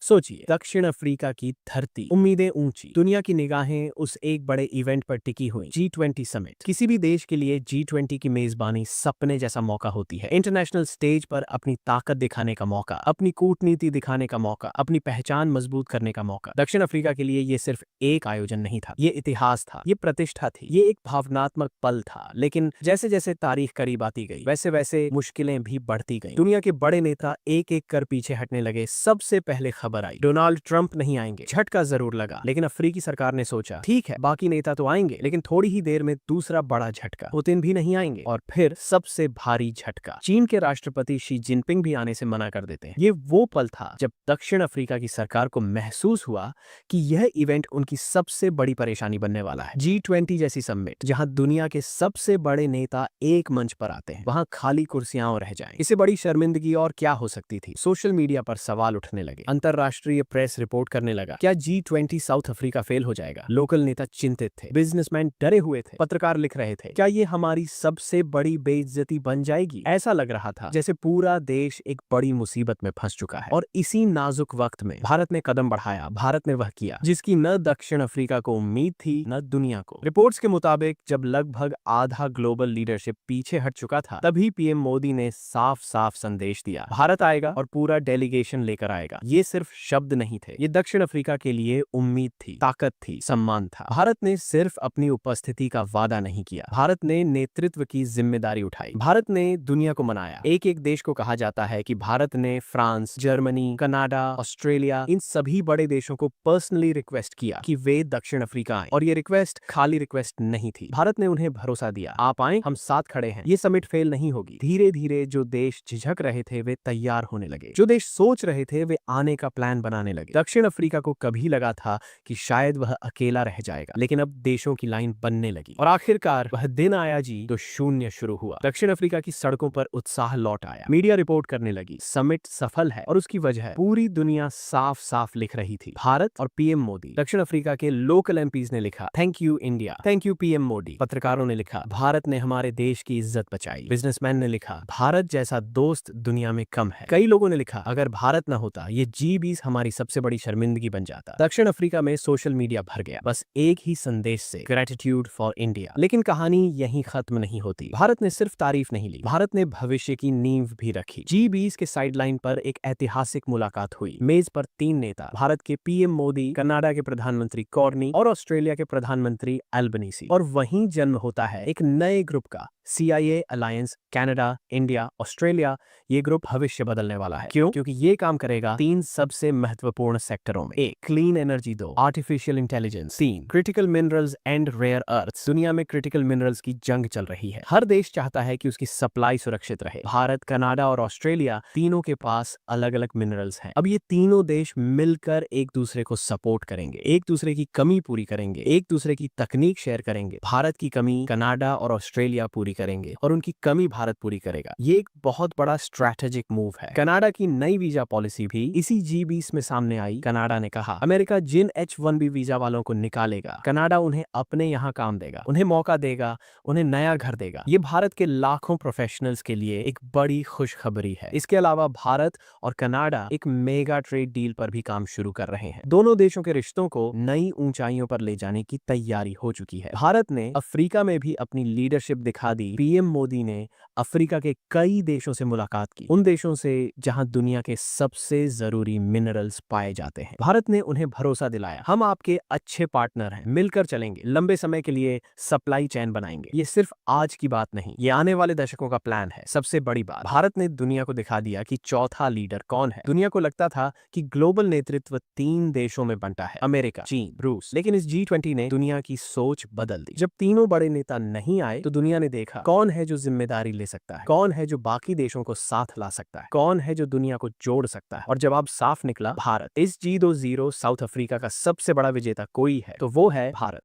सोचिए, दक्षिण अफ्रीका की धरती, उम्मीदें ऊंची, दुनिया की निगाहें उस एक बड़े इवेंट पर टिकी हुई। G20 summit. किसी भी देश के लिए G20 की मेजबानी सपने जैसा मौका होती है। इंटरनेशनल स्टेज पर अपनी ताकत दिखाने का मौका, अपनी कूटनीति दिखाने का मौका, अपनी पहचान मजबूत करने का मौका। दक्षिण अफ्रीका के लिए ये सिर्फ एक आयोजन नहीं था, ये इतिहास था, ये प्रतिष्ठा थी, ये एक भावनात्मक पल था। लेकिन जैसे जैसे तारीख करीब आती गई, वैसे वैसे मुश्किलें भी बढ़ती गईं। दुनिया के बड़े नेता एक एक कर पीछे हटने लगे। सबसे पहले खबर आई, डोनाल्ड ट्रंप नहीं आएंगे। झटका जरूर लगा, लेकिन अफ्रीकी सरकार ने सोचा, ठीक है, बाकी नेता तो आएंगे, लेकिन थोड़ी ही देर में दूसरा बड़ा झटका, पुतिन भी नहीं आएंगे। और फिर सबसे भारी झटका, चीन के राष्ट्रपति शी जिनपिंग भी आने से मना कर देते हैं। ये वो पल था जब दक्षिण अफ्रीका की सरकार को महसूस हुआ कि यह इवेंट उनकी सबसे बड़ी परेशानी बनने वाला है। G20 जैसी समिट, जहां दुनिया के सबसे बड़े नेता एक मंच पर आते हैं, वहां खाली कुर्सियां रह जाएं। इससे बड़ी शर्मिंदगी और क्या हो सकती थी। सोशल मीडिया पर सवाल उठने लगे, अंतरराष्ट्रीय प्रेस रिपोर्ट करने लगा, क्या G20 साउथ अफ्रीका फेल हो जाएगा। लोकल नेता चिंतित थे, बिजनेसमैन डरे हुए थे, पत्रकार लिख रहे थे, क्या ये हमारी सबसे बड़ी बेइज्जती बन जाएगी। ऐसा लग रहा था जैसे पूरा देश एक बड़ी मुसीबत में फंस चुका है। और इसी नाजुक वक्त में भारत ने कदम बढ़ाया। भारत ने वह किया जिसकी न दक्षिण अफ्रीका को उम्मीद थी, न दुनिया को। रिपोर्ट्स के मुताबिक जब लगभग आधा ग्लोबल लीडरशिप पीछे हट चुका था, तभी पीएम मोदी ने साफ साफ संदेश दिया, भारत आएगा और पूरा डेलीगेशन लेकर आएगा। ये सिर्फ शब्द नहीं थे, ये दक्षिण अफ्रीका के लिए उम्मीद थी, ताकत थी, सम्मान था। भारत ने सिर्फ अपनी उपस्थिति का वादा नहीं किया, भारत ने नेतृत्व की जिम्मेदारी उठाई। भारत ने दुनिया को मनाया। एक एक देश को कहा जाता है कि भारत ने फ्रांस, जर्मनी, कनाडा, ऑस्ट्रेलिया, इन सभी बड़े देशों को पर्सनली रिक्वेस्ट किया कि वे दक्षिण अफ्रीका आएं। और ये रिक्वेस्ट खाली रिक्वेस्ट नहीं थी, भारत ने उन्हें भरोसा दिया, आप आएं, हम साथ खड़े हैं, ये समिट फेल नहीं होगी। धीरे धीरे जो देश झिझक रहे थे वे तैयार होने लगे, जो देश सोच रहे थे वे आने का प्लान बनाने लगे। दक्षिण अफ्रीका को कभी लगा था कि शायद वह अकेला रह जाएगा, लेकिन अब देशों की लाइन बनने लगी। और आखिरकार वह दिन आया जी, तो शून्य शुरू हुआ। दक्षिण अफ्रीका की सड़कों पर उत्साह लौट आया, मीडिया रिपोर्ट करने लगी, समिट सफल है। और उसकी वजह पूरी दुनिया साफ साफ लिख रही थी, भारत और पीएम मोदी। दक्षिण अफ्रीका के लोकल एमपीज ने लिखा, thank you India, thank you PM Modi. पत्रकारों ने लिखा, भारत ने हमारे देश की इज्जत बचाई। बिजनेसमैन ने लिखा, भारत जैसा दोस्त दुनिया में कम है। कई लोगों ने लिखा, अगर भारत न होता ये G20 हमारी सबसे बड़ी शर्मिंदगी बन जाता। दक्षिण अफ्रीका में सोशल मीडिया भर गया, बस एक ही संदेश से, ग्रेटिट्यूड फॉर इंडिया। लेकिन कहानी यहीं खत्म नहीं होती। भारत ने सिर्फ तारीफ नहीं ली, भारत ने भविष्य की नींव भी रखी। G20 के साइडलाइन पर एक ऐतिहासिक मुलाकात हुई। मेज पर तीन नेता, भारत के पीएम मोदी, कनाडा के प्रधानमंत्री कॉर्नी और ऑस्ट्रेलिया के प्रधानमंत्री एल्बनीसी। और वहीं जन्म होता है एक नए ग्रुप का, CIA alliance, Canada, India, Australia. ये ग्रुप भविष्य बदलने वाला है। क्यों? क्योंकि ये काम करेगा तीन सबसे महत्वपूर्ण सेक्टरों में। एक, क्लीन एनर्जी। दो, आर्टिफिशियल इंटेलिजेंस। तीन, critical minerals and rare earths. दुनिया में क्रिटिकल मिनरल्स की जंग चल रही है, हर देश चाहता है कि उसकी सप्लाई सुरक्षित रहे। भारत, कनाडा और ऑस्ट्रेलिया, तीनों के पास अलग अलग मिनरल्स हैं। अब ये तीनों देश मिलकर एक दूसरे को सपोर्ट करेंगे, एक दूसरे की कमी पूरी करेंगे, एक दूसरे की तकनीक शेयर करेंगे। भारत की कमी कनाडा और ऑस्ट्रेलिया पूरी करेंगे और उनकी कमी भारत पूरी करेगा। ये एक बहुत बड़ा स्ट्रैटेजिक मूव है। कनाडा की नई वीजा पॉलिसी भी इसी G20 में सामने आई। कनाडा ने कहा, अमेरिका जिन H1B वीजा वालों को निकालेगा, कनाडा उन्हें अपने यहाँ काम देगा, उन्हें मौका देगा, उन्हें नया घर देगा। ये भारत के लाखों प्रोफेशनल्स के लिए एक बड़ी खुशखबरी है। इसके अलावा भारत और कनाडा एक मेगा ट्रेड डील पर भी काम शुरू कर रहे हैं। दोनों देशों के रिश्तों को नई ऊंचाइयों पर ले जाने की तैयारी हो चुकी है। भारत ने अफ्रीका में भी अपनी लीडरशिप दिखा दी। पीएम मोदी ने अफ्रीका के कई देशों से मुलाकात की, उन देशों से जहां दुनिया के सबसे जरूरी मिनरल्स पाए जाते हैं। भारत ने उन्हें भरोसा दिलाया, हम आपके अच्छे पार्टनर हैं, मिलकर चलेंगे, लंबे समय के लिए सप्लाई चेन बनाएंगे। ये सिर्फ आज की बात नहीं, ये आने वाले दशकों का प्लान है। सबसे बड़ी बात, भारत ने दुनिया को दिखा दिया कि चौथा लीडर कौन है। दुनिया को लगता था कि ग्लोबल नेतृत्व तीन देशों में बंटा है, अमेरिका, चीन, रूस। लेकिन इस G20 ने दुनिया की सोच बदल दी। जब तीनों बड़े नेता नहीं आए तो दुनिया ने देखा कौन है जो जिम्मेदारी ले सकता है, कौन है जो बाकी देशों को साथ ला सकता है, कौन है जो दुनिया को जोड़ सकता है। और जवाब साफ निकला, भारत। इस G20 साउथ अफ्रीका का सबसे बड़ा विजेता कोई है तो वो है भारत।